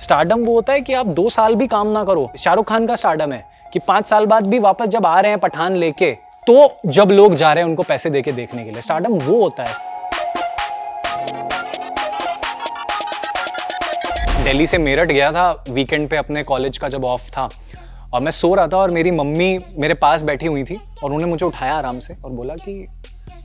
Stardom वो होता है कि आप 2 साल भी काम ना करो। शाहरुख खान का स्टारडम है कि 5 साल बाद भी वापस जब आ रहे हैं पठान लेके, तो जब लोग जा रहे हैं उनको पैसे देके देखने के लिए, स्टारडम वो होता है। दिल्ली से मेरठ गया था वीकेंड पे अपने कॉलेज का जब ऑफ था, और मैं सो रहा था और मेरी मम्मी मेरे पास बैठी हुई थी और उन्होंने मुझे उठाया आराम से और बोला कि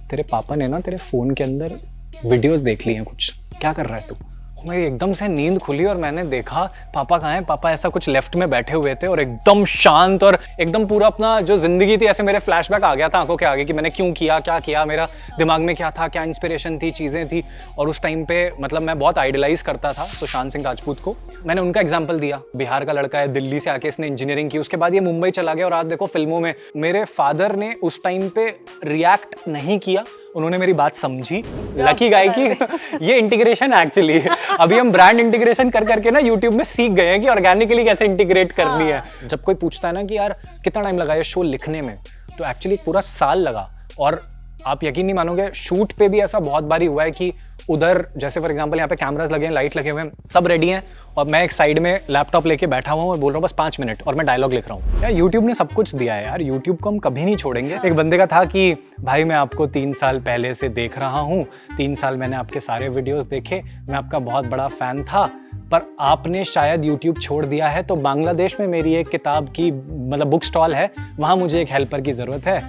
तेरे पापा ने ना तेरे फोन के अंदर वीडियोस देख ली हैं कुछ, क्या कर रहा है तू? मेरी एकदम से नींद खुली और मैंने देखा पापा कहाँ हैं। पापा ऐसा कुछ लेफ्ट में बैठे हुए थे और एकदम शांत और एकदम पूरा अपना जो जिंदगी थी ऐसे मेरे फ्लैशबैक आ गया था आंखों के आगे कि मैंने क्यों किया, क्या किया, मेरा दिमाग में क्या था, क्या इंस्पिरेशन थी, चीज़ें थी। और उस टाइम पे मतलब मैं बहुत आइडलाइज करता था सुशांत सिंह राजपूत को। मैंने उनका एग्जाम्पल दिया, बिहार का लड़का है, दिल्ली से आके इसने इंजीनियरिंग की, उसके बाद ये मुंबई चला गया और आज देखो फिल्मों में। मेरे फादर ने उस टाइम पे रिएक्ट नहीं किया, उन्होंने मेरी बात समझी। लकी गाय की ये इंटीग्रेशन एक्चुअली अभी हम ब्रांड इंटीग्रेशन कर करके ना यूट्यूब में सीख गए हैं कि ऑर्गेनिकली कैसे इंटीग्रेट करनी है। जब कोई पूछता है ना कि यार कितना टाइम लगा ये शो लिखने में, तो एक्चुअली पूरा साल लगा। और आप यकीन नहीं मानोगे, शूट पे भी ऐसा बहुत बारी हुआ है कि उधर जैसे फॉर एग्जांपल यहाँ पे कैमरास लगे हैं, लाइट लगे हुए हैं, सब रेडी हैं और मैं एक साइड में लैपटॉप लेके बैठा हुआ हूँ और बोल रहा हूँ बस 5 मिनट और मैं डायलॉग लिख रहा हूँ। यार यूट्यूब ने सब कुछ दिया है यार, यूट्यूब को हम कभी नहीं छोड़ेंगे। एक बंदे का था कि भाई मैं आपको 3 साल पहले से देख रहा हूँ, 3 साल मैंने आपके सारे वीडियोस देखे, मैं आपका बहुत बड़ा फैन था, पर आपने शायद यूट्यूब छोड़ दिया है, तो बांग्लादेश में मेरी एक किताब की मतलब बुक स्टॉल है, वहाँ मुझे एक हेल्पर की ज़रूरत है,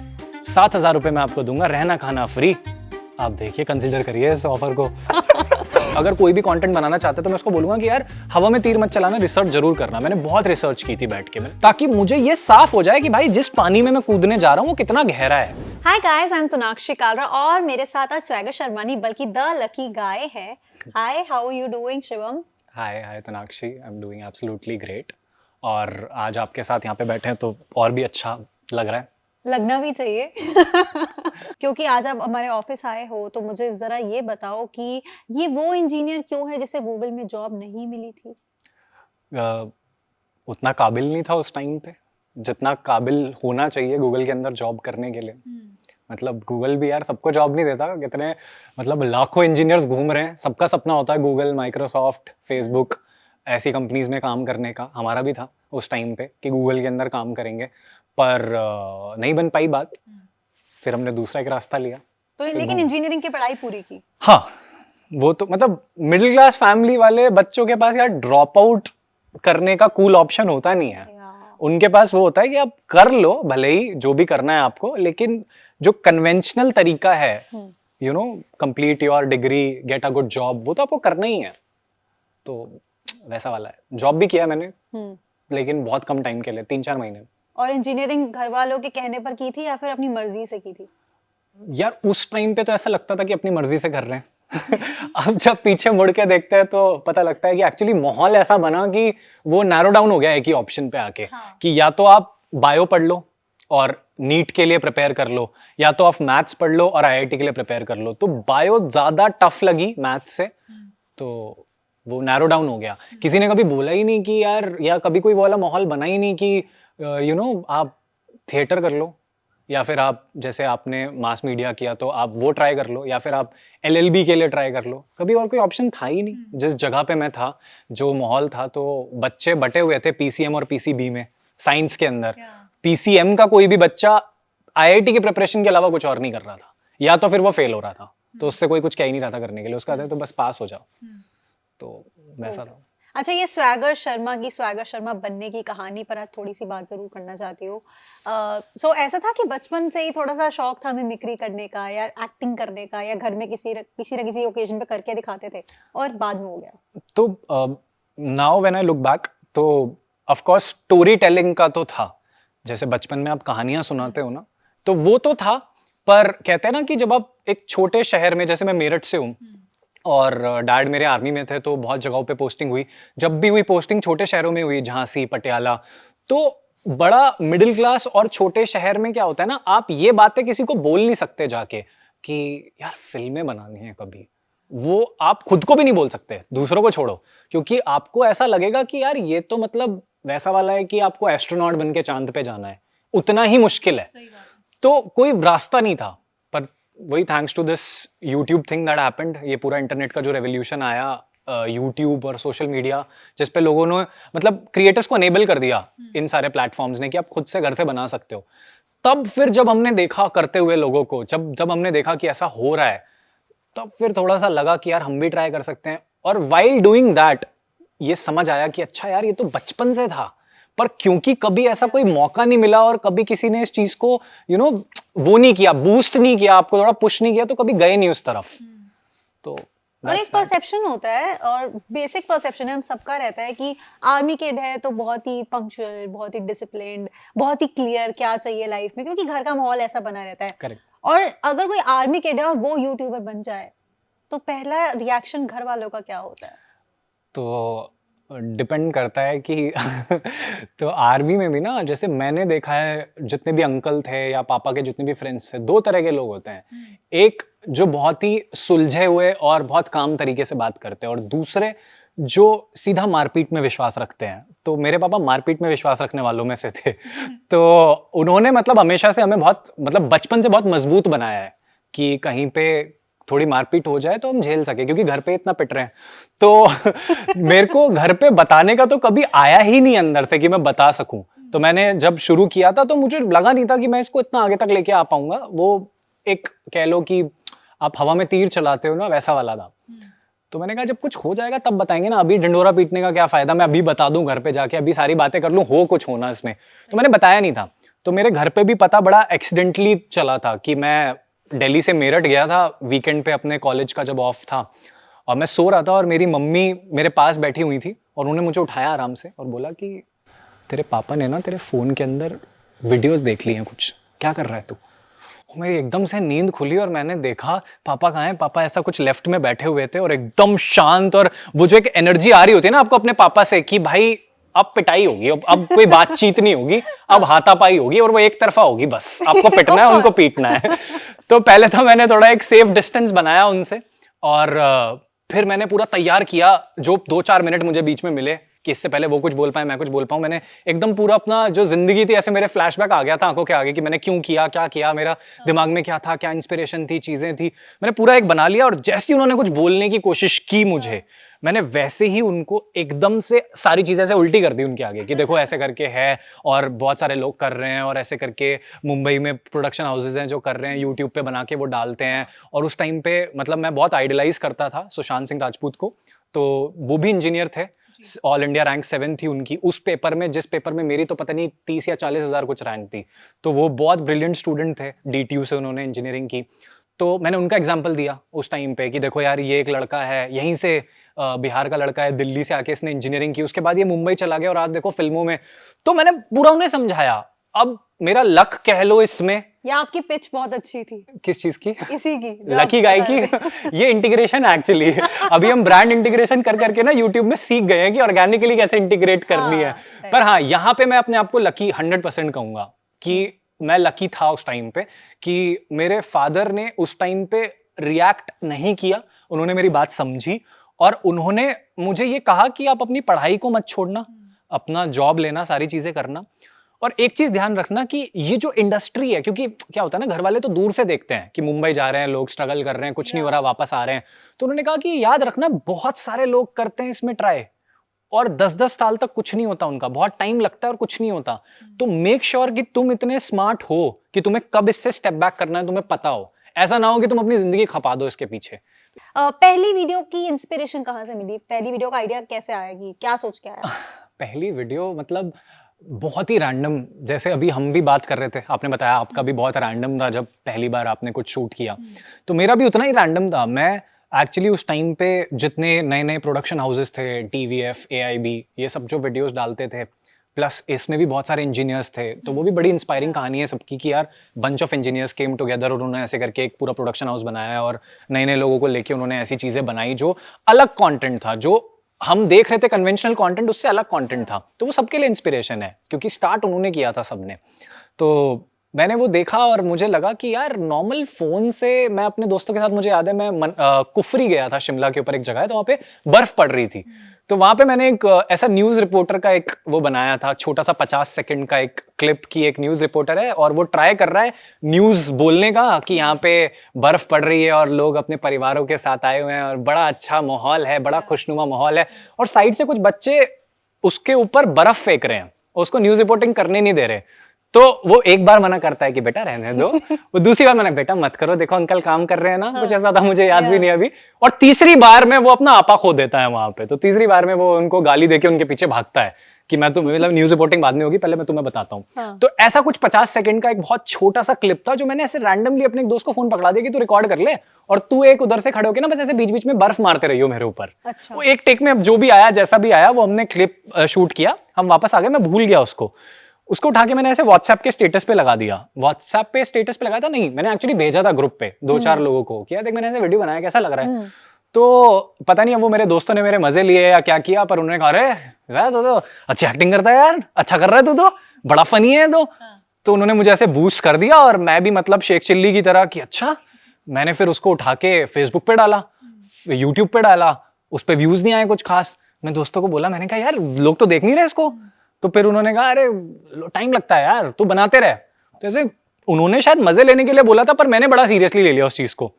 7,000 रुपये मैं आपको दूंगा, रहना खाना फ्री। आप देखिए, कंसिडर करिए इस ऑफर को। अगर कोई भी कंटेंट बनाना चाहता है तो मैं उसको बोलूंगा कि यार हवा में तीर मत चलाना, रिसर्च जरूर करना। मैंने बहुत रिसर्च की थी बैठ के, ताकि मुझे ये साफ हो जाए कि भाई जिस पानी में मैं कूदने जा रहा हूँ वो कितना गहरा है। Hi guys, I am Sonakshi Kalra और मेरे साथ आज स्वैगर शर्मा नहीं बल्कि द लकी गाय है। Hi, how are you doing Shivam? Hi Tanakshi, I am doing absolutely great. और आज आपके साथ यहाँ पे बैठे हैं तो और भी अच्छा लग रहा है। लगना भी चाहिए क्योंकि आज आप हमारे ऑफिस आए हो, तो मुझे जरा ये बताओ कि ये वो इंजीनियर क्यों है जिसे गूगल में जॉब नहीं मिली थी? उतना काबिल नहीं था उस टाइम पे जितना काबिल होना चाहिए गूगल के अंदर जॉब करने के लिए। मतलब गूगल भी यार सबको जॉब नहीं देता, कितने मतलब लाखों इंजीनियर्स घूम रहे हैं, सबका सपना होता है गूगल, माइक्रोसॉफ्ट, फेसबुक ऐसी कंपनीज में काम करने का। हमारा भी था उस टाइम पे कि गूगल के अंदर काम करेंगे, पर नहीं बन पाई बात। फिर हमने दूसरा एक रास्ता लिया। तो लेकिन इंजीनियरिंग की पढ़ाई पूरी की? हाँ, वो तो मतलब मिडिल क्लास फैमिली वाले बच्चों के पास यार ड्रॉप आउट करने का कूल ऑप्शन होता नहीं है। उनके पास वो होता है कि आप कर लो भले ही जो भी करना है आपको, लेकिन जो कन्वेंशनल तरीका है you know complete your degree, get a good job, वो तो आपको करना ही है। तो वैसा वाला है। जॉब भी किया मैंने, लेकिन बहुत कम टाइम के लिए, 3-4 महीने। और इंजीनियरिंग घर वालों के कहने पर की थी या फिर अपनी मर्जी से की थी? यार उस टाइम पे तो ऐसा लगता था कि अपनी मर्जी से कर रहे हैं अब जब पीछे मुड़ के देखते हैं तो पता लगता है कि एक्चुअली माहौल ऐसा बना कि वो नैरो डाउन हो गया एक ही ऑप्शन पे आके। कि या तो आप बायो पढ़ लो और नीट के लिए प्रिपेयर कर लो, या तो आप मैथ्स पढ़ लो और आईआईटी के लिए प्रिपेयर कर लो। तो बायो ज्यादा टफ लगी मैथ्स से, तो वो नैरो डाउन हो गया। किसी ने कभी बोला ही नहीं कि यार, या कभी कोई वाला माहौल बना ही नहीं कि आप थिएटर कर लो, या फिर आप जैसे आपने मास मीडिया किया तो आप वो ट्राई कर लो, या फिर आप एलएलबी के लिए ट्राई कर लो। कभी और कोई ऑप्शन था ही नहीं। जिस जगह पे मैं था, जो माहौल था, तो बच्चे बटे हुए थे पीसीएम और पीसीबी में, साइंस के अंदर। पीसीएम का कोई भी बच्चा आईआईटी की प्रिपरेशन के अलावा कुछ और नहीं कर रहा था, या तो फिर वो फेल हो रहा था, तो उससे कोई कुछ कह ही नहीं रहा था करने के लिए। उसका था तो बस पास हो जाओ, तो वैसा था। अच्छा, ये स्वैगर शर्मा बनने की कहानी पर आज थोड़ी सी बात जरूर करना चाहती हूँ। सो ऐसा था कि बचपन से ही थोड़ा सा शौक था मिमिक्री करने का या एक्टिंग करने का, या घर में किसी न किसी ओकेजन पे करके दिखाते थे और बाद में हो गया? तो now when I look back, तो ऑफ कोर्स स्टोरी टेलिंग का तो था। जैसे बचपन में आप कहानियां सुनाते हो ना, तो वो तो था। पर कहते हैं ना कि जब आप एक छोटे शहर में, जैसे मैं मेरठ से हूँ और डैड मेरे आर्मी में थे, तो बहुत जगहों पे पोस्टिंग हुई। जब भी हुई पोस्टिंग छोटे शहरों में हुई, झांसी, पटियाला। तो बड़ा मिडिल क्लास और छोटे शहर में क्या होता है ना, आप ये बातें किसी को बोल नहीं सकते जाके कि यार फिल्में बनानी है कभी। वो आप खुद को भी नहीं बोल सकते, दूसरों को छोड़ो, क्योंकि आपको ऐसा लगेगा कि यार ये तो मतलब वैसा वाला है कि आपको एस्ट्रोनॉट बन के चांद पे जाना है, उतना ही मुश्किल है। तो कोई रास्ता नहीं था। पर वही thanks to this YouTube thing that happened, ये पूरा इंटरनेट का जो रेवोल्यूशन आया, यूट्यूब और सोशल मीडिया जिस पे लोगों ने मतलब क्रिएटर्स को अनेबल कर दिया इन सारे प्लेटफॉर्म्स ने कि आप खुद से घर से बना सकते हो। तब फिर जब हमने देखा करते हुए लोगों को, जब जब हमने देखा कि ऐसा हो रहा है, तब फिर थोड़ा सा लगा कि यार हम भी ट्राई कर सकते हैं। और वाइल डूइंग दैट ये समझ आया कि अच्छा यार ये तो बचपन से था, पर क्योंकि कभी ऐसा कोई मौका नहीं मिला और कभी किसी ने इस चीज को वो नहीं किया, बूस्ट नहीं किया, आपको थोड़ा पुश नहीं किया, तो कभी गए नहीं उस तरफ। तो और एक परसेप्शन होता है, और बेसिक परसेप्शन है हम सबका रहता है कि आर्मी किड है तो बहुत ही पंक्चुअल, बहुत ही डिसिप्लिन्ड, बहुत ही क्लियर क्या चाहिए लाइफ में, क्योंकि घर का माहौल ऐसा बना रहता है। करेक्ट। और अगर कोई आर्मी किड है और वो यूट्यूबर बन जाए तो पहला रिएक्शन घर वालों का क्या होता है? तो डिपेंड करता है कि तो आर्मी में भी ना, जैसे मैंने देखा है जितने भी अंकल थे या पापा के जितने भी फ्रेंड्स थे, दो तरह के लोग होते हैं। एक जो बहुत ही सुलझे हुए और बहुत काम तरीके से बात करते हैं, और दूसरे जो सीधा मारपीट में विश्वास रखते हैं। तो मेरे पापा मारपीट में विश्वास रखने वालों में से थे। तो उन्होंने मतलब हमेशा से हमें बहुत मतलब बचपन से बहुत मजबूत बनाया है कि कहीं पे थोड़ी मारपीट हो जाए तो हम झेल सके, क्योंकि घर पे इतना पिट रहे हैं। तो मेरे को घर पे बताने का तो कभी आया ही नहीं अंदर से कि मैं बता सकूं। तो मैंने जब शुरू किया था तो मुझे लगा नहीं था कि मैं इसको इतना आगे तक लेके आ पाऊंगा। वो एक कह लो कि आप हवा में तीर चलाते हो ना, वैसा वाला था। तो मैंने कहा जब कुछ हो जाएगा तब बताएंगे ना, अभी ढिंडोरा पीटने का क्या फायदा, मैं अभी बता दूं घर पे जाके, अभी सारी बातें कर लूं, हो कुछ होना इसमें। तो मैंने बताया नहीं था। तो मेरे घर पे भी पता बड़ा एक्सीडेंटली चला था कि मैं दिल्ली से मेरठ गया था वीकेंड पे अपने कॉलेज का जब ऑफ था, और मैं सो रहा था और मेरी मम्मी मेरे पास बैठी हुई थी, और उन्होंने मुझे उठाया आराम से और बोला कि तेरे पापा ने ना तेरे फ़ोन के अंदर वीडियोस देख ली हैं, कुछ क्या कर रहा है तू। मेरी एकदम से नींद खुली और मैंने देखा पापा कहाँ हैं। पापा ऐसा कुछ लेफ्ट में बैठे हुए थे और एकदम शांत, और वो जो एक एनर्जी आ रही होती है ना आपको अपने पापा से कि भाई अब पिटाई होगी, अब कोई बातचीत नहीं होगी, अब हाथापाई होगी, और वो एक तरफा होगी, बस आपको पिटना है, उनको पीटना है। तो पहले तो मैंने थोड़ा एक सेफ डिस्टेंस बनाया उनसे, और फिर मैंने पूरा तैयार किया जो 2-4 मिनट मुझे बीच में मिले कि इससे पहले वो कुछ बोल पाए मैं कुछ बोल पाऊं। मैंने एकदम पूरा अपना जो जिंदगी थी ऐसे मेरे फ्लैशबैक आ गया था आंखों के आगे कि मैंने क्यों किया, क्या किया, मेरा दिमाग में क्या था, क्या इंस्पिरेशन थी, चीजें थी, मैंने पूरा एक बना लिया। और जैसे ही उन्होंने कुछ बोलने की कोशिश की मुझे, मैंने वैसे ही उनको एकदम से सारी चीजें ऐसे उल्टी कर दी उनके आगे कि देखो ऐसे करके है, और बहुत सारे लोग कर रहे हैं, और ऐसे करके मुंबई में प्रोडक्शन हाउसेज हैं जो कर रहे हैं, यूट्यूब पे बना के वो डालते हैं। और उस टाइम पे मतलब मैं बहुत आइडलाइज करता था सुशांत सिंह राजपूत को। तो वो भी इंजीनियर थे, ऑल इंडिया रैंक 7 थी उनकी उस पेपर में, जिस पेपर में मेरी तो पता नहीं 30 या 40 हज़ार कुछ रैंक थी। तो वो बहुत ब्रिलियंट स्टूडेंट थे, DTU से उन्होंने इंजीनियरिंग की। तो मैंने उनका एग्जाम्पल दिया उस टाइम पे कि देखो यार ये एक लड़का है यहीं से, बिहार का लड़का है, दिल्ली से आके इसने इंजीनियरिंग की, उसके बाद ये मुंबई चला गया और आज देखो फिल्मों में। तो मैंने पूरा उन्हें समझाया। अब मेरा लक कह लो इसमें, या आपकी पिच बहुत अच्छी थी। किस चीज की? इसी की, लकी गाय की। ये इंटीग्रेशन एक्चुअली अभी हम ब्रांड इंटीग्रेशन कर करके ना यूट्यूब में सीख गए हैं कि ऑर्गेनिकली कैसे इंटीग्रेट करनी है। पर हाँ, यहाँ पे मैं अपने आप को लकी 100% कहूंगा कि मैं लकी था उस टाइम पे कि मेरे फादर ने उस टाइम पे रिएक्ट नहीं किया, उन्होंने मेरी बात समझी, और उन्होंने मुझे ये कहा कि आप अपनी पढ़ाई को मत छोड़ना, अपना जॉब लेना, सारी चीजें करना। और एक चीज ध्यान रखना कि ये जो इंडस्ट्री है, क्योंकि क्या होता है ना, घर वाले तो दूर से देखते हैं कि मुंबई जा रहे हैं लोग, स्ट्रगल कर रहे हैं, कुछ नहीं हो रहा, वापस आ रहे हैं। तो उन्होंने कहा कि याद रखना बहुत सारे लोग करते हैं इसमें ट्राई, और 10-10 साल तक कुछ नहीं होता उनका, बहुत टाइम लगता है और कुछ नहीं होता। तो मेक श्योर कि तुम इतने स्मार्ट हो कि तुम्हें कब इससे स्टेप बैक करना है तुम्हें पता हो, ऐसा ना हो कि तुम अपनी जिंदगी खपा दो इसके पीछे। पहली वीडियो की इंस्पिरेशन कहाँ से मिली? पहली वीडियो का आइडिया कैसे आया, कि क्या सोच के आया? पहली वीडियो मतलब बहुत ही रैंडम, जैसे अभी हम भी बात कर रहे थे, आपने बताया आपका भी बहुत रैंडम था जब पहली बार आपने कुछ शूट किया, तो मेरा भी उतना ही रैंडम था। मैं एक्चुअली उस टाइम पे जितने नए नए प्रोडक्शन हाउसेस थे, TVF, AIB, ये सब जो वीडियोस डालते थे, प्लस इसमें भी बहुत सारे इंजीनियर्स थे, तो वो भी बड़ी इंस्पायरिंग कहानी है सबकी कि यार bunch of engineers came together और उन्होंने ऐसे करके एक पूरा प्रोडक्शन हाउस बनाया, और नए नए लोगों को लेके उन्होंने ऐसी चीज़ें बनाई जो अलग कंटेंट था, जो हम देख रहे थे कन्वेंशनल कंटेंट, उससे अलग कंटेंट था। तो वो सबके लिए इंस्पिरेशन है, क्योंकि स्टार्ट उन्होंने किया था सबने। तो मैंने वो देखा और मुझे लगा कि यार नॉर्मल फोन से, मैं अपने दोस्तों के साथ, मुझे याद है मैं कुफरी गया था, शिमला के ऊपर एक जगह है, तो वहाँ पे बर्फ पड़ रही थी। तो वहां पे मैंने एक ऐसा न्यूज रिपोर्टर का एक वो बनाया था, छोटा सा 50 सेकंड का एक क्लिप की, एक न्यूज रिपोर्टर है और वो ट्राई कर रहा है न्यूज बोलने का कि यहाँ पे बर्फ पड़ रही है और लोग अपने परिवारों के साथ आए हुए हैं और बड़ा अच्छा माहौल है, बड़ा खुशनुमा माहौल है, और साइड से कुछ बच्चे उसके ऊपर बर्फ फेंक रहे हैं, उसको न्यूज रिपोर्टिंग करने नहीं दे रहे। तो वो एक बार मना करता है कि बेटा रहने दो, वो दूसरी बार मना, बेटा मत करो, देखो अंकल काम कर रहे हैं ना, कुछ ऐसा था, मुझे याद भी नहीं अभी, और तीसरी बार में वो अपना आपा खो देता है वहां पे। तो तीसरी बार में वो उनको गाली देके उनके पीछे भागता है कि मैं तो मतलब न्यूज रिपोर्टिंग बाद में होगी, पहले मैं तुम्हें बताता हूँ। हाँ। तो ऐसा कुछ 50 सेकंड का एक बहुत छोटा सा क्लिप था जो मैंने ऐसे रैंडमली अपने एक दोस्त को फोन पकड़ा दिया कि तू रिकॉर्ड कर ले और तू एक उधर से खड़े होके ना बस ऐसे बीच बीच में बर्फ मारते रहियो मेरे ऊपर। अच्छा। वो एक टेक में अब जो भी आया जैसा भी आया वो हमने क्लिप शूट किया, हम वापस आ गए, मैं भूल गया उसको उठा के मैंने ऐसे व्हाट्सएप के स्टेटस पे लगा दिया। व्हाट्सएप पे स्टेटस पे लगाया था नहीं, मैंने एक्चुअली भेजा था ग्रुप पे 2-4 लोगों को, क्या देख मैंने ऐसे वीडियो बनाया, कैसा लग रहा है। तो पता नहीं अब वो मेरे दोस्तों ने मेरे मजे लिए या क्या किया, पर उन्होंने कहा अरे यार तो अच्छी एक्टिंग करता है यार, अच्छा कर रहा है तू, तो बड़ा फनी है तो उन्होंने मुझे ऐसे बूस्ट कर दिया और मैं भी मतलब शेख चिल्ली की तरह कि अच्छा। मैंने फिर उसको उठा के फेसबुक पे डाला, यूट्यूब पे डाला, उस पर व्यूज नहीं आए कुछ खास। मैं दोस्तों को बोला, मैंने कहा यार लोग तो देख नहीं रहे इसको। तो फिर उन्होंने कहा अरे टाइम लगता है यार, तू बनाते रहे। तो ऐसे उन्होंने शायद मजे लेने के लिए बोला था, पर मैंने बड़ा सीरियसली ले लिया उस चीज को।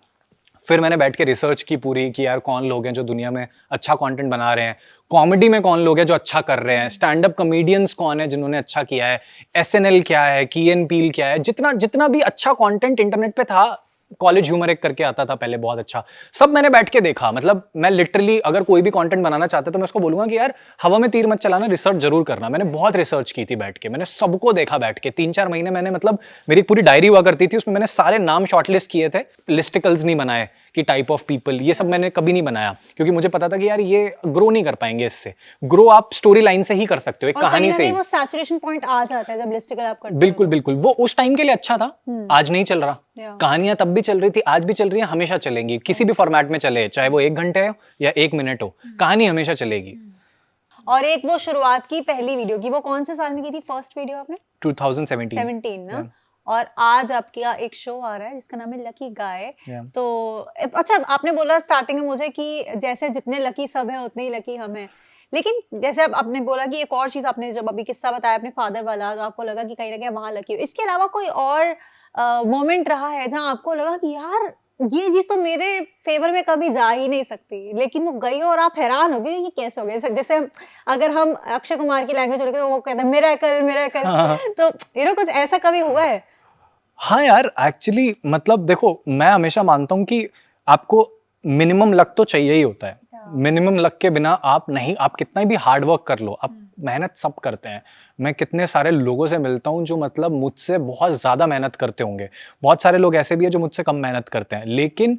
फिर मैंने बैठ के रिसर्च की पूरी कि यार कौन लोग हैं जो दुनिया में अच्छा कंटेंट बना रहे हैं, कॉमेडी में कौन लोग हैं जो अच्छा कर रहे हैं, स्टैंड अप कॉमेडियंस कौन है जिन्होंने अच्छा किया है, एसएनएल क्या है, की एन पील क्या है, जितना भी अच्छा कंटेंट इंटरनेट पे था, कॉलेज ह्यूमर एक करके आता था पहले बहुत अच्छा, सब मैंने बैठ के देखा। मतलब मैं लिटरली अगर कोई भी कंटेंट बनाना चाहता तो मैं उसको बोलूंगा कि यार हवा में तीर मत चलाना, रिसर्च जरूर करना। मैंने बहुत रिसर्च की थी बैठ के, मैंने सबको देखा बैठ के 3-4 महीने मैंने, मतलब मेरी पूरी डायरी हुआ करती थी, उसमें मैंने सारे नाम शॉर्टलिस्ट किए थे, लिस्टिकल्स नहीं बनाए कि टाइप ऑफ पीपल, ये सब मैंने कभी नहीं बनाया, क्योंकि मुझे पता था कि यार ये ग्रो नहीं कर पाएंगे इससे। ग्रो आप स्टोरी लाइन से ही कर सकते हो, एक कहानी से ही। वो सैचुरेशन पॉइंट आ जाता है जब लिस्टिकल आप करते हो। बिल्कुल बिल्कुल, वो उस टाइम के लिए अच्छा था, आज नहीं चल रहा। कहानियां तब भी चल रही थी, आज भी चल रही है, हमेशा चलेंगी, किसी भी फॉर्मेट में चले, चाहे वो 1 घंटे हो या 1 मिनट हो, कहानी हमेशा चलेगी। और एक वो शुरुआत की पहली वीडियो की, वो कौन से साल में की थी फर्स्ट वीडियो आपने? 2017 ना। और आज आपका एक शो आ रहा है जिसका नाम है लकी गाय। तो अच्छा, आपने बोला स्टार्टिंग में मुझे कि जैसे जितने लकी सब है उतने ही लकी हम हैं, लेकिन जैसे अब आपने बोला कि एक और चीज आपने जब अभी किस्सा बताया अपने फादर वाला, तो आपको लगा कि कहीं ना कहीं वहां लकी हो। इसके अलावा कोई और मोमेंट रहा है जहां आपको लगा कि यार ये चीज तो मेरे फेवर में कभी जा ही नहीं सकती, लेकिन वो गई और आप हैरान हो गए ये कैसे हो गया? जैसे अगर हम अक्षय कुमार की लैंग्वेज उड़े तो वो कहते हैं मेरा कल। तो कुछ ऐसा कभी हुआ है? हाँ यार, एक्चुअली मतलब देखो, मैं हमेशा मानता हूँ कि आपको मिनिमम लक तो चाहिए ही होता है। मिनिमम लक के बिना आप कितना भी हार्ड वर्क कर लो, आप मेहनत सब करते हैं। मैं कितने सारे लोगों से मिलता हूँ जो मतलब मुझसे बहुत ज्यादा मेहनत करते होंगे, बहुत सारे लोग ऐसे भी है जो मुझसे कम मेहनत करते हैं, लेकिन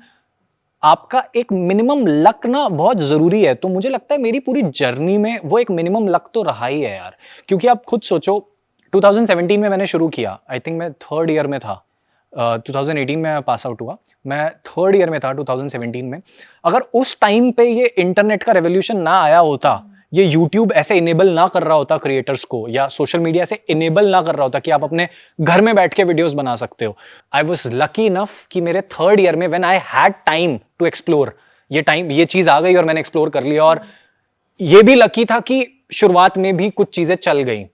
आपका एक मिनिमम लक ना बहुत जरूरी है। तो मुझे लगता है मेरी पूरी जर्नी में वो एक मिनिमम लक तो रहा ही है यार। क्योंकि आप खुद सोचो, 2017 में मैंने शुरू किया, आई थिंक मैं 3rd ईयर में था, 2018 में पास आउट हुआ, मैं 3rd ईयर में था 2017 में। अगर उस टाइम पे ये इंटरनेट का रेवोल्यूशन ना आया होता, ये यूट्यूब ऐसे इनेबल ना कर रहा होता क्रिएटर्स को, या सोशल मीडिया से इनेबल ना कर रहा होता कि आप अपने घर में बैठ के वीडियोस बना सकते हो। आई वॉज लकी इनफ कि मेरे 3rd ईयर में when I had time to explore, ये चीज आ गई और मैंने एक्सप्लोर कर लिया। और ये भी लकी था कि शुरुआत में भी कुछ चीजें चल गई।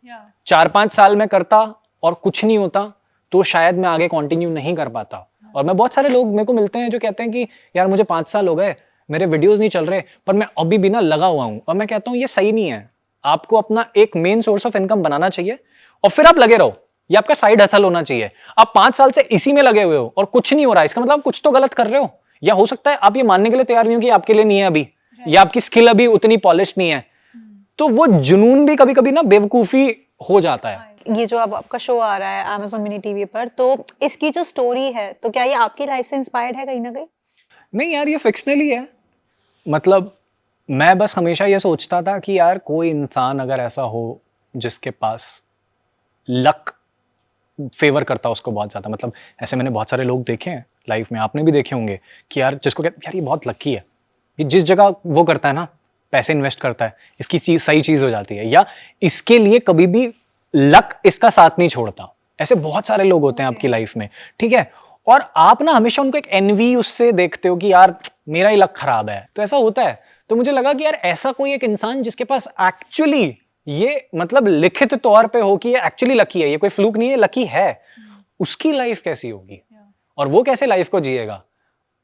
4-5 साल में करता और कुछ नहीं होता तो शायद मैं आगे कंटिन्यू नहीं कर पाता। और मैं बहुत सारे लोग मेरे को मिलते हैं जो कहते हैं कि यार मुझे 5 साल हो गए, मेरे वीडियोस नहीं चल रहे, पर मैं अभी भी ना लगा हुआ हूं। और मैं कहता हूं ये सही नहीं है। आपको अपना एक मेन सोर्स ऑफ इनकम बनाना चाहिए और फिर आप लगे रहो। ये आपका साइड हसल होना चाहिए। आप 5 साल से इसी में लगे हुए हो और कुछ नहीं हो रहा, इसका मतलब कुछ तो गलत कर रहे हो, या हो सकता है आप ये मानने के लिए तैयार नहीं हो कि आपके लिए नहीं है अभी, या आपकी स्किल अभी उतनी पॉलिश नहीं है। तो वो जुनून भी कभी कभी ना बेवकूफी हो जाता है। ये जो अब आपका शो आ रहा है Amazon मिनी टीवी पर, तो इसकी जो स्टोरी है, तो क्या ये आपकी लाइफ से इंस्पायर्ड है कहीं ना कहीं? नहीं यार, ये फिक्शनल ही है। मतलब मैं बस हमेशा ये सोचता था कि यार कोई इंसान अगर ऐसा हो जिसके पास लक फेवर करता उसको बहुत ज्यादा, मतलब ऐसे मैंने बहुत सारे लोग देखे हैं लाइफ में, आपने भी देखे होंगे कि यार जिसको कहते यार ये बहुत लकी है, ये जिस जगह वो करता है ना, पैसे इन्वेस्ट करता है, इसकी चीज सही चीज हो जाती है, या इसके लिए कभी भी लक इसका साथ नहीं छोड़ता। ऐसे बहुत सारे लोग होते हैं आपकी लाइफ में, ठीक है। और आप ना हमेशा उनको एक एनवी उससे देखते हो कि यार मेरा ही लक खराब है, तो ऐसा होता है। तो मुझे लगा कि यार ऐसा कोई एक इंसान जिसके पास एक्चुअली ये मतलब लिखित तौर पे हो कि ये एक्चुअली लकी है, ये कोई फ्लूक नहीं है, लकी है, उसकी लाइफ कैसी होगी और वो कैसे लाइफ को जिएगा,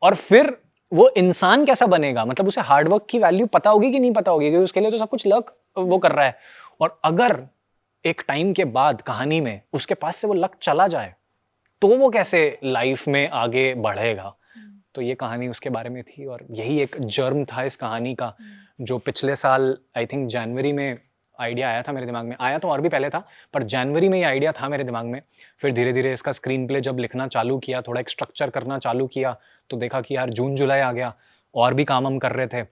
और फिर वो इंसान कैसा बनेगा, मतलब उसे हार्डवर्क की वैल्यू पता होगी कि नहीं पता होगी, क्योंकि उसके लिए तो सब कुछ लक वो कर रहा है। और अगर एक टाइम के बाद कहानी में उसके पास से वो लक चला जाए तो वो कैसे लाइफ में आगे बढ़ेगा। तो ये कहानी उसके बारे में थी और यही एक जर्म था इस कहानी का, जो पिछले साल आई थिंक जनवरी में आइडिया आया था मेरे दिमाग में। आया तो और भी पहले था, पर जनवरी में ये आइडिया था मेरे दिमाग में। फिर धीरे धीरे इसका स्क्रीन प्ले जब लिखना चालू किया, थोड़ा एक स्ट्रक्चर करना चालू किया, तो देखा कि यार जून जुलाई आ गया, और भी काम हम कर रहे थे।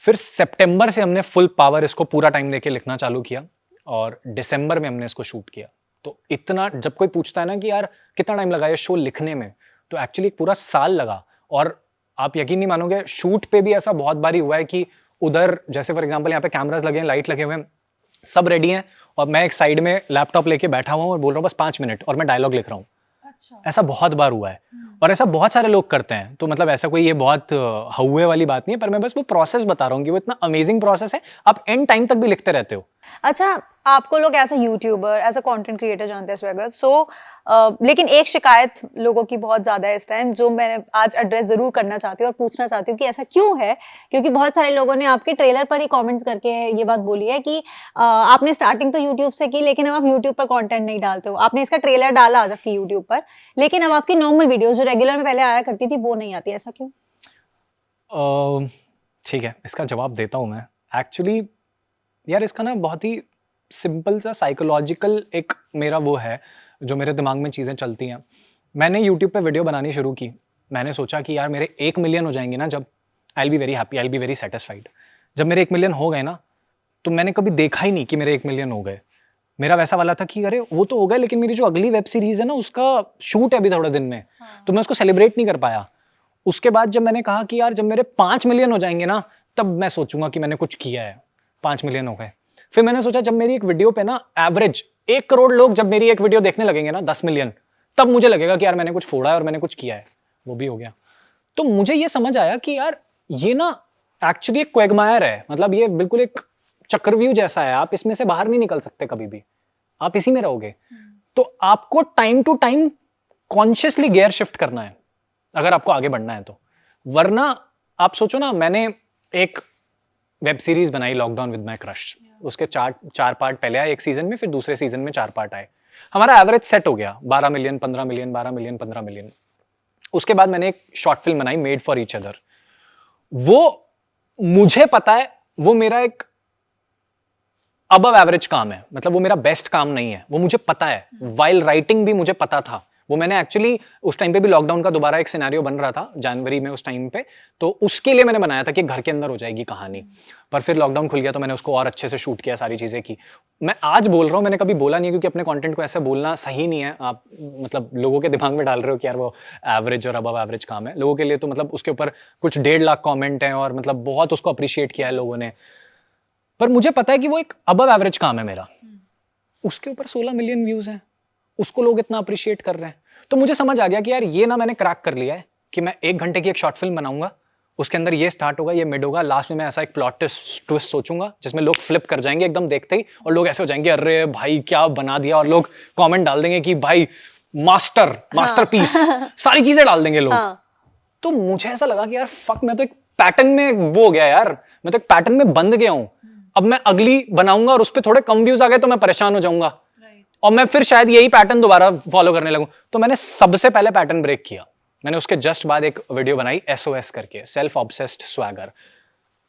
फिर सितंबर से हमने फुल पावर इसको पूरा टाइम देके लिखना चालू किया और दिसंबर में हमने इसको शूट किया। तो इतना, जब कोई पूछता है ना कि यार कितना टाइम लगा ये शो लिखने में, तो एक्चुअली पूरा साल लगा। और आप यकीन नहीं मानोगे, शूट पे भी ऐसा बहुत बारी हुआ है कि उधर जैसे फॉर एग्जांपल यहाँ पे कैमरास लगे हैं, लाइट लगे हुए हैं, सब रेडी हैं, और मैं एक साइड में लैपटॉप लेके बैठा हुआ हूँ और बोल रहा हूँ बस 5 मिनट, और मैं डायलॉग लिख रहा हूँ। ऐसा बहुत बार हुआ है और ऐसा बहुत सारे लोग करते हैं। तो मतलब ऐसा कोई ये बहुत हउए वाली बात नहीं है, पर मैं बस वो प्रोसेस बता रहा हूँ कि वो इतना अमेजिंग प्रोसेस है, आप एंड टाइम तक भी लिखते रहते हो। अच्छा, आपको लोग as a YouTuber, as a content creator जानते हैं स्वैगर, सो लेकिन एक शिकायत लोगों की बहुत ज्यादा है इस टाइम, जो मैं आज एड्रेस जरूर करना चाहती हूँ और पूछना चाहती हूँ कि ऐसा क्यों है। क्योंकि बहुत सारे लोगों ने आपके ट्रेलर पर ही कमेंट्स करके ये बात बोली है कि आपने स्टार्टिंग तो यूट्यूब से की, लेकिन अब आप यूट्यूब पर कंटेंट नहीं डालते हो। आपने इसका ट्रेलर डाला आज आपकी यूट्यूब पर, लेकिन अब आपकी नॉर्मल वीडियोस जो रेगुलर में पहले आया करती थी वो नहीं आती, ऐसा क्यों? ठीक है, इसका जवाब देता हूँ मैं। एक्चुअली यार इसका ना बहुत ही सिंपल सा साइकोलॉजिकल एक मेरा वो है, जो मेरे दिमाग में चीज़ें चलती हैं। मैंने यूट्यूब पे वीडियो बनानी शुरू की, मैंने सोचा कि यार मेरे 1 मिलियन हो जाएंगे ना जब, I will be very happy, I will be very satisfied. जब मेरे 1 मिलियन हो गए ना, तो मैंने कभी देखा ही नहीं कि मेरे 1 मिलियन हो गए। मेरा वैसा वाला था कि अरे वो तो हो गए, लेकिन मेरी जो अगली वेब सीरीज है ना उसका शूट है अभी थोड़े दिन में, तो मैं उसको सेलिब्रेट नहीं कर पाया। उसके बाद जब मैंने कहा कि यार जब मेरे 5 मिलियन हो जाएंगे ना, तब मैं सोचूंगा कि मैंने कुछ किया है। 5 मिलियन हो गए, फिर मैंने सोचा जब मेरी एक वीडियो पे ना एवरेज 1 करोड़ लोग जब मेरी एक वीडियो देखने लगेंगे ना, 10 मिलियन, तब मुझे लगेगा कि यार मैंने कुछ फोड़ा है और मैंने कुछ किया है। वो भी हो गया। तो मुझे ये समझ आया कि यार ये ना एक्चुअली एक क्वैगमायर है, मतलब ये बिल्कुल एक चक्रव्यूह जैसा है, आप इसमें से बाहर नहीं निकल सकते कभी भी, आप इसी में रहोगे। तो आपको time to time consciously gear shift करना है अगर आपको आगे बढ़ना है तो। वरना आप सोचो ना, मैंने एक वेब सीरीज बनाई लॉकडाउन विद माय क्रश, उसके चार पार्ट पहले आए एक सीजन में, फिर दूसरे सीजन में 4 पार्ट आए। हमारा एवरेज सेट हो गया 12 मिलियन 15 मिलियन 12 मिलियन 15 मिलियन। उसके बाद मैंने एक शॉर्ट फिल्म बनाई मेड फॉर ईच अदर। वो मुझे पता है वो मेरा एक अबव एवरेज काम है, मतलब वो मेरा बेस्ट काम नहीं है, वो मुझे पता है। वाइल राइटिंग भी मुझे पता था। वो मैंने एक्चुअली उस टाइम पे भी लॉकडाउन का दोबारा एक सिनेरियो बन रहा था जनवरी में उस टाइम पे, तो उसके लिए मैंने बनाया था कि घर के अंदर हो जाएगी कहानी। पर फिर लॉकडाउन खुल गया तो मैंने उसको और अच्छे से शूट किया, सारी चीजें की। मैं आज बोल रहा हूँ, मैंने कभी बोला नहीं, क्योंकि अपने कंटेंट को ऐसे बोलना सही नहीं है। आप मतलब लोगों के दिमाग में डाल रहे हो कि यार वो एवरेज और अबव एवरेज काम है। लोगों के लिए तो मतलब उसके ऊपर कुछ 1.5 लाख कॉमेंट हैं और मतलब बहुत उसको अप्रिशिएट किया है लोगों ने, पर मुझे पता है कि वो एक अबव एवरेज काम है मेरा। उसके ऊपर 16 मिलियन व्यूज हैं, उसको लोग इतना अप्रिशिएट कर रहे हैं। तो मुझे समझ आ गया कि यार ये ना मैंने क्रैक कर लिया है कि मैं 1 घंटे की एक शॉर्ट फिल्म बनाऊंगा, उसके अंदर ये स्टार्ट होगा, ये मिड होगा, लास्ट में मैं ऐसा एक प्लॉट ट्विस्ट सोचूंगा जिसमें लोग फ्लिप कर जाएंगे एकदम देखते ही, और लोग ऐसे हो जाएंगे अरे भाई क्या बना दिया, और लोग कमेंट डाल देंगे कि भाई मास्टरपीस, सारी चीजें डाल देंगे लोग। तो मुझे ऐसा लगा कि यार फक, मैं तो एक पैटर्न में वो हो गया यार, मैं तो एक पैटर्न में बंध गया हूं। अब मैं अगली बनाऊंगा और उस पर थोड़े कम व्यूज आ गए तो मैं परेशान हो जाऊंगा, और मैं फिर शायद यही पैटर्न दोबारा फॉलो करने लगूं। तो मैंने सबसे पहले पैटर्न ब्रेक किया। मैंने उसके जस्ट बाद एक वीडियो बनाई SOS करके, सेल्फ ऑब्सेस्ड स्वैगर।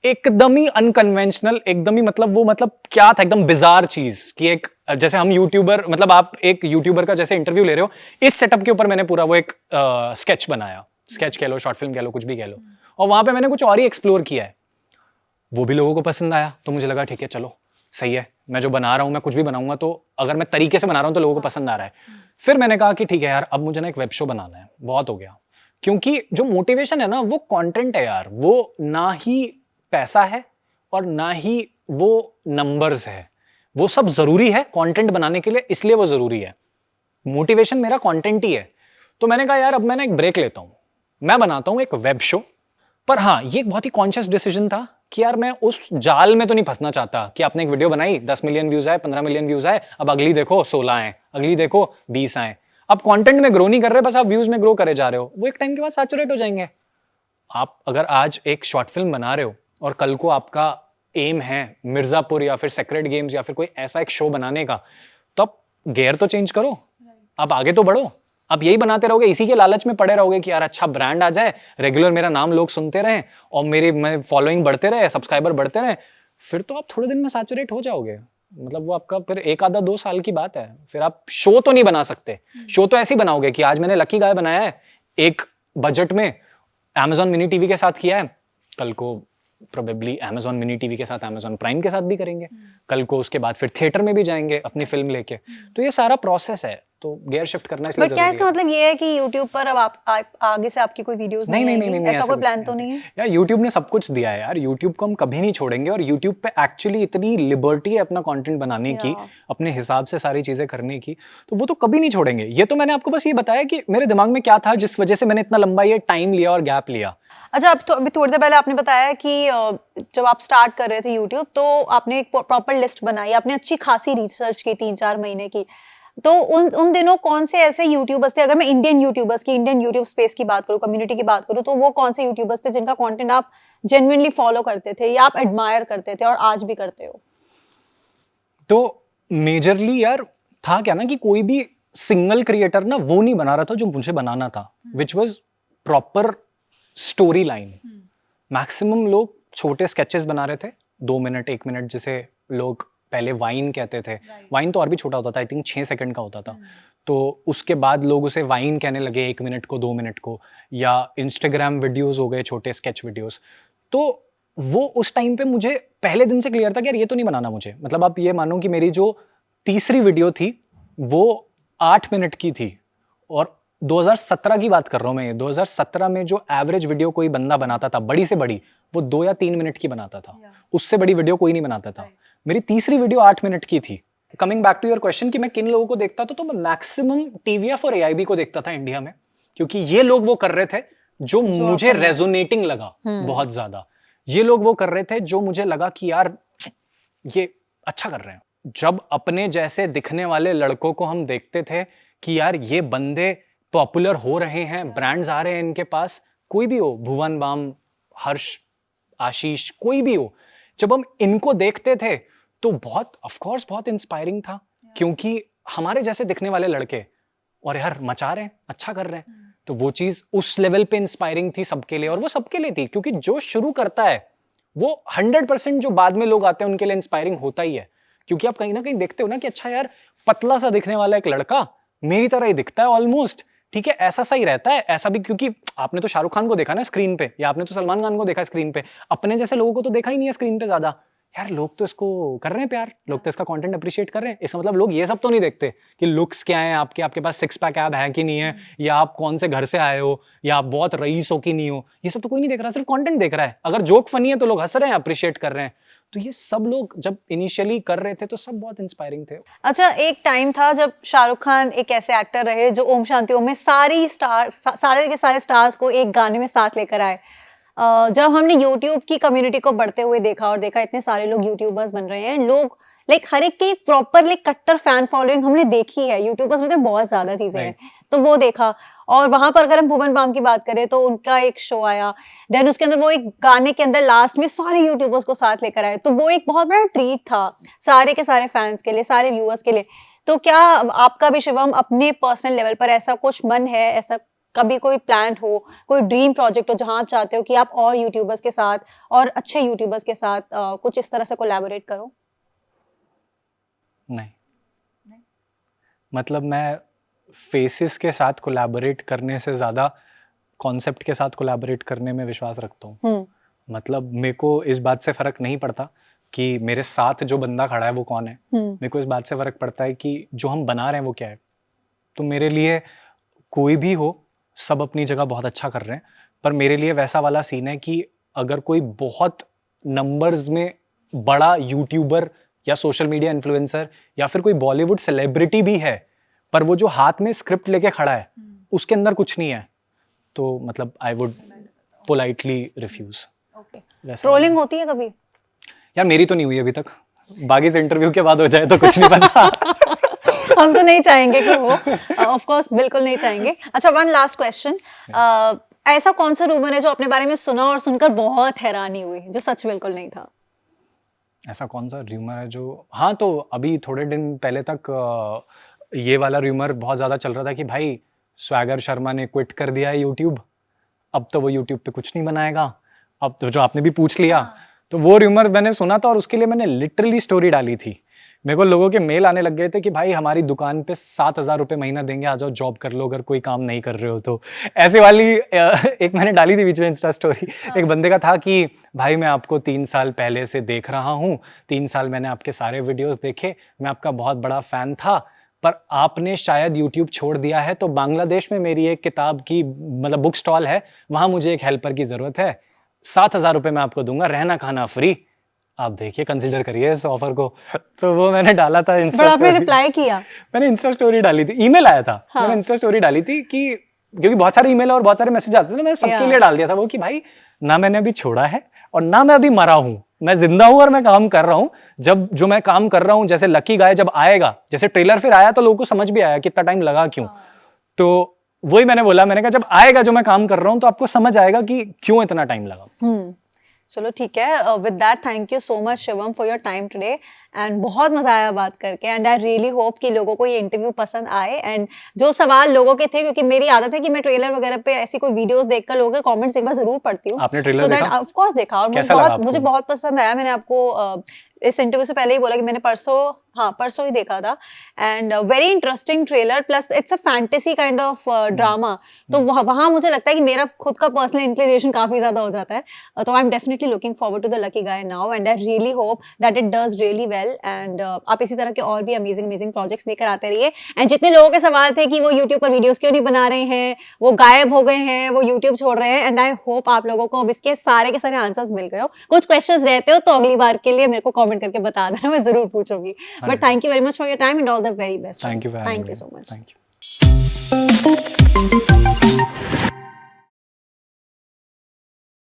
एकदम ही अनकन्वेंशनल, एकदम ही मतलब वो मतलब क्या था, एकदम बिजार चीज कि एक जैसे हम यूट्यूबर, मतलब आप एक यूट्यूबर का जैसे इंटरव्यू ले रहे हो, इस सेटअप के ऊपर मैंने पूरा वो एक स्केच बनाया, स्केच कह लो, शॉर्ट फिल्म कह लो, कुछ भी कह लो, और वहां पे मैंने कुछ और ही एक्सप्लोर किया है। वो भी लोगों को पसंद आया, तो मुझे लगा ठीक है चलो सही है, मैं जो बना रहा हूं, मैं कुछ भी बनाऊंगा तो अगर मैं तरीके से बना रहा हूं तो लोगों को पसंद आ रहा है। फिर मैंने कहा कि ठीक है यार, अब मुझे ना एक वेब शो बनाना है, बहुत हो गया। क्योंकि जो मोटिवेशन है ना वो कंटेंट है यार, वो ना ही पैसा है और ना ही वो नंबर्स है, वो सब जरूरी है कंटेंट बनाने के लिए, इसलिए वो जरूरी है। मोटिवेशन मेरा कंटेंट ही है। तो मैंने कहा यार अब मैं ना एक ब्रेक लेता हूं, मैं बनाता हूं एक वेब शो, पर हाँ, ये एक बहुत ही कॉन्शियस डिसीजन था कि यार मैं उस जाल में तो नहीं फंसना चाहता कि आपने एक वीडियो बनाई, 10 मिलियन व्यूज आए, 15 मिलियन व्यूज आए, अब अगली देखो 16 आए, अगली देखो 20 आए। आप कंटेंट में ग्रो नहीं कर रहे, बस आप व्यूज में ग्रो करे जा रहे हो, वो एक टाइम के बाद सैचुरेट हो जाएंगे। आप अगर आज एक शॉर्ट फिल्म बना रहे हो और कल को आपका एम है मिर्जापुर या फिर सेक्रेट गेम्स या फिर कोई ऐसा एक शो बनाने का, तो आप गियर तो चेंज करो, आप आगे तो बढ़ो। आप यही बनाते रहोगे, इसी के लालच में पड़े रहोगे कि यार अच्छा ब्रांड आ जाए, रेगुलर मेरा नाम लोग सुनते रहें और मैं फॉलोइंग बढ़ते रहे, सब्सक्राइबर बढ़ते रहे, फिर तो आप थोड़े दिन में सैचुरेट हो जाओगे। मतलब वो आपका फिर 1 आधा 2 साल की बात है, फिर आप शो तो नहीं बना सकते। शो तो ऐसे ही बनाओगे कि आज मैंने लकी गाय बनाया है एक बजट में, Amazon मिनी टीवी के साथ किया है, कल को प्रोबेबली Amazon मिनी टीवी के साथ Amazon प्राइम के साथ भी करेंगे, कल को उसके बाद फिर थिएटर में भी जाएंगे अपनी फिल्म लेके। तो ये सारा प्रोसेस है, तो गियर शिफ्ट करना इसलिए बट क्या जरूरी इसका है। मतलब ये है कि YouTube पर अब आप आगे से आपकी कोई वीडियोस नहीं नहीं नहीं नहीं आएंगी? नहीं, ऐसा कोई कुछ प्लान तो नहीं है? यार YouTube ने सब कुछ दिया है यार, YouTube को हम कभी नहीं छोड़ेंगे, और YouTube पे एक्चुअली इतनी लिबर्टी है अपना कंटेंट बनाने की, या अपने हिसाब से सारी चीजें करने की, तो वो तो कभी नहीं छोड़ेंगे। ये तो मैंने आपको बस ये बताया कि मेरे दिमाग में क्या था जिस वजह से मैंने इतना लंबा ये टाइम लिया और गैप लिया। अच्छा, अब तो अभी थोड़ी देर पहले आपने बताया कि जब आप स्टार्ट कर रहे थे YouTube, तो आपने एक प्रॉपर लिस्ट बनाई, आपने अच्छी खासी रिसर्च की 3-4 महीने की। तो उन दिनों कौन से ऐसे यूट्यूबर्स थे, अगर मैं इंडियन यूट्यूबर्स की, इंडियन यूट्यूब स्पेस की बात करूं, कम्युनिटी की बात करूं, तो वो कौन से यूट्यूबर्स थे जिनका कंटेंट आप जेन्युइनली फॉलो करते थे या आप एडमायर करते थे और आज भी करते हो? तो मेजरली यार था क्या ना कि कोई भी सिंगल क्रिएटर ना वो नहीं बना रहा था जो मुझे बनाना था, which was proper story line. Maximum लोग छोटे स्केचेस बना रहे थे, 2 मिनट 1 मिनट, जिसे लोग पहले वाइन कहते थे। वाइन तो और भी छोटा होता था, आई थिंक 6 सेकंड का होता था। तो उसके बाद लोग उसे वाइन कहने लगे, 1 मिनट को 2 मिनट को, या इंस्टाग्राम वीडियोस हो गए, छोटे स्केच वीडियोस। तो वो उस टाइम पे मुझे पहले दिन से क्लियर था कि यार ये तो नहीं बनाना मुझे। मतलब आप ये मानो कि मेरी जो तीसरी वीडियो थी वो 8 मिनट की थी, और 2017 की बात कर रहा हूं मैं। 2017 में जो एवरेज वीडियो कोई बंदा बनाता था बड़ी से बड़ी, वो 2 या 3 मिनट की बनाता था, उससे बड़ी वीडियो कोई नहीं बनाता था। मेरी तीसरी वीडियो 8 मिनट की थी। Coming back to your question कि मैं किन लोगों को देखता था, तो मैं मैक्सिमम टीवीएफ और एआईबी को देखता था इंडिया में, क्योंकि ये लोग वो कर रहे थे जो मुझे रेजोनेटिंग लगा बहुत ज्यादा। ये लोग वो कर रहे थे जो मुझे लगा कि यार ये अच्छा कर रहे हैं। जब अपने जैसे दिखने वाले लड़कों को हम देखते थे कि यार ये बंदे पॉपुलर हो रहे हैं, ब्रांड्स आ रहे हैं इनके पास, कोई भी हो, भुवन बाम, हर्ष, आशीष, कोई भी हो, जब हम इनको देखते थे तो बहुत ऑफ कोर्स बहुत इंस्पायरिंग था, क्योंकि हमारे जैसे दिखने वाले लड़के और यार मचा रहे हैं, अच्छा कर रहे हैं। तो वो चीज उस लेवल पे इंस्पायरिंग थी सबके लिए, और वो सबके लिए थी, क्योंकि जो शुरू करता है वो 100% जो बाद में लोग आते हैं उनके लिए इंस्पायरिंग होता ही है। क्योंकि आप कहीं ना कहीं देखते हो ना कि अच्छा यार पतला सा दिखने वाला एक लड़का मेरी तरह ही दिखता है ऑलमोस्ट, ठीक है, ऐसा सा ही रहता है, ऐसा भी, क्योंकि आपने तो शाहरुख खान को देखा ना स्क्रीन पे, या आपने तो सलमान खान को देखा स्क्रीन पे, अपने जैसे लोगों को तो देखा ही नहीं है स्क्रीन पे ज्यादा। यार लोग तो इसको कर रहे हैं प्यार, लोग तो इसका कंटेंट अप्रिशिएट कर रहे हैं। इसका मतलब लोग ये सब तो नहीं देखते कि लुक्स क्या है आपके, आपके पास 6 पैक ऐब है कि नहीं है, या आप कौन से घर से आए हो, या आप बहुत रईस हो कि नहीं हो, ये सब तो कोई नहीं देख रहा, सिर्फ कंटेंट देख रहा है। अगर जोक फनी है तो लोग हंस रहे हैं, अप्रिशिएट कर रहे हैं। तो ये सब लोग जब इनिशियली कर रहे थे तो सब बहुत इंस्पायरिंग थे। अच्छा, एक टाइम था जब शाहरुख खान एक ऐसे एक्टर रहे जो ओम शांति ओम में सारे के सारे स्टार्स को एक गाने में साथ लेकर आए। जब हमने YouTube की कम्युनिटी को बढ़ते हुए देखा और देखा इतने सारे लोग यूट्यूबर्स बन रहे हैं, लोग लाइक हर एक की प्रॉपर लाइक कट्टर फैन फॉलोइंग हमने देखी है यूट्यूबर्स में, तो बहुत ज्यादा चीजें हैं। तो वो देखा, और वहां पर अगर हम भुवन बाम की बात करें तो उनका एक शो आया, देन उसके अंदर वो एक गाने के अंदर लास्ट में सारे यूट्यूबर्स को साथ लेकर आए, तो वो एक बहुत बड़ा ट्रीट था सारे के सारे फैंस के लिए, सारे व्यूअर्स के लिए। तो क्या आपका भी शिवम अपने पर्सनल लेवल पर ऐसा कुछ मन है, ऐसा कभी कोई प्लान हो, कोई ड्रीम प्रोजेक्ट हो जहां आप चाहते हो कि आप और यूट्यूबर्स के साथ और अच्छे यूट्यूबर्स के साथ कुछ इस तरह से कोलैबोरेट करो? नहीं, मतलब मैं फेसेस के साथ कोलैबोरेट करने से ज्यादा कॉन्सेप्ट के साथ कोलैबोरेट करने में विश्वास रखता हूँ। मतलब मेरे को इस बात से फर्क नहीं पड़ता कि मेरे साथ जो बंदा खड़ा है वो कौन है, मेरे को इस बात से फर्क पड़ता है कि जो हम बना रहे हैं वो क्या है। तो मेरे लिए कोई भी हो, सब अपनी जगह बहुत अच्छा कर रहे हैं, पर मेरे लिए वैसा वाला सीन है कि अगर कोई बहुत नंबर्स में बड़ा यूट्यूबर या सोशल मीडिया इन्फ्लुएंसर या फिर कोई बॉलीवुड सेलिब्रिटी भी है, पर वो जो हाथ में स्क्रिप्ट लेके खड़ा है उसके अंदर कुछ नहीं है, तो मतलब I would politely refuse. Okay, trolling होती है कभी? यार मेरी तो नहीं हुई अभी तक, बाकी से इंटरव्यू के बाद हो जाए तो कुछ नहीं पता। हम तो नहीं चाहेंगे कि हो, ऑफ कोर्स बिल्कुल नहीं चाहेंगे। अच्छा, वन लास्ट क्वेश्चन, ऐसा कौन सा रूमर है जो अपने बारे में सुना और सुनकर बहुत हैरानी हुई, जो सच बिल्कुल नहीं था? ऐसा कौन सा र्यूमर है जो, हाँ तो अभी थोड़े दिन पहले तक ये वाला र्यूमर बहुत ज़्यादा चल रहा था कि भाई स्वैगर शर्मा ने क्विट कर दिया है यूट्यूब, अब तो वो यूट्यूब पे कुछ नहीं बनाएगा। अब तो जो आपने भी पूछ लिया, तो वो र्यूमर मैंने सुना था और उसके लिए मैंने लिटरली स्टोरी डाली थी। मेरे को लोगों के मेल आने लग गए थे कि भाई हमारी दुकान पे 7,000 रुपये महीना देंगे, आ जाओ जॉब कर लो अगर कोई काम नहीं कर रहे हो तो। ऐसे वाली एक मैंने डाली थी बीच में इंस्टा स्टोरी। एक बंदे का था कि भाई मैं आपको 3 साल पहले से देख रहा हूँ, 3 साल मैंने आपके सारे वीडियोस देखे, मैं आपका बहुत बड़ा फ़ैन था, पर आपने शायद यूट्यूब छोड़ दिया है, तो बांग्लादेश में मेरी एक किताब की मतलब बुक स्टॉल है, वहाँ मुझे एक हेल्पर की ज़रूरत है, 7,000 रुपये मैं आपको दूंगा, रहना खाना फ्री, आप देखिए कंसिडर करिए इस ऑफर को। तो वो मैंने डाला था इंस्टा। बट आपने रिप्लाई किया? मैंने इंस्टा स्टोरी डाली थी, ईमेल आया था। हाँ। मैंने इंस्टा स्टोरी डाली थी कि क्योंकि बहुत सारे ईमेल और बहुत सारे मैसेज आते थे ना, मैंने सबके लिए डाल दिया था वो कि भाई ना मैंने अभी छोड़ा है और ना मैं अभी मरा हूँ, मैं जिंदा हूँ और मैं काम कर रहा हूँ। जब जो मैं काम कर रहा हूँ, जैसे लकी गाय जब आएगा, जैसे ट्रेलर फिर आया तो लोगों को समझ भी आया कितना टाइम लगा क्यों। तो वही मैंने बोला, मैंने कहा जब आएगा जो मैं काम कर रहा हूँ तो आपको समझ आएगा कि क्यों इतना टाइम लगा। चलो ठीक है, with that thank you so much Shivam for your time today, and बहुत मजा आया बात करके, एंड आई रियली होप कि लोगों को ये इंटरव्यू पसंद आए। एंड जो सवाल लोगों के थे, क्योंकि मेरी आदत है कि मैं ट्रेलर वगैरह पे ऐसी कोई वीडियोस देखकर लोगों के कमेंट्स एक बार जरूर पढ़ती हूँ। आपने ट्रेलर देखा? ऑफ कोर्स देखा, और मुझे बहुत पसंद आया। मैंने आपको इस इंटरव्यू से पहले ही बोला कि मैंने परसों ही देखा था, and very interesting trailer, plus it's a fantasy kind of drama. तो वहाँ मुझे लगता है कि मेरा खुद का पर्सनल इंक्लिनेशन काफी ज्यादा हो जाता है, तो I am definitely looking forward to the lucky guy now, and I really hope that it does really well, and आप इसी तरह के और भी अमेजिंग प्रोजेक्ट्स लेकर आते रहिए। एंड जितने लोगों के सवाल थे कि वो यूट्यूब पर वीडियोस क्यों नहीं बना रहे हैं, वो गायब हो गए हैं, वो यूट्यूब छोड़ रहे हैं, एंड आई होप आप लोगों को अब इसके सारे के सारे आंसर्स मिल गए हो। कुछ क्वेश्चंस रहते हो तो अगली बार के लिए मेरे को कमेंट करके बता देना, मैं जरूर पूछूंगी। But thank you very much for your time and all the very best. Thank you for having me. Thank you so much. Thank you.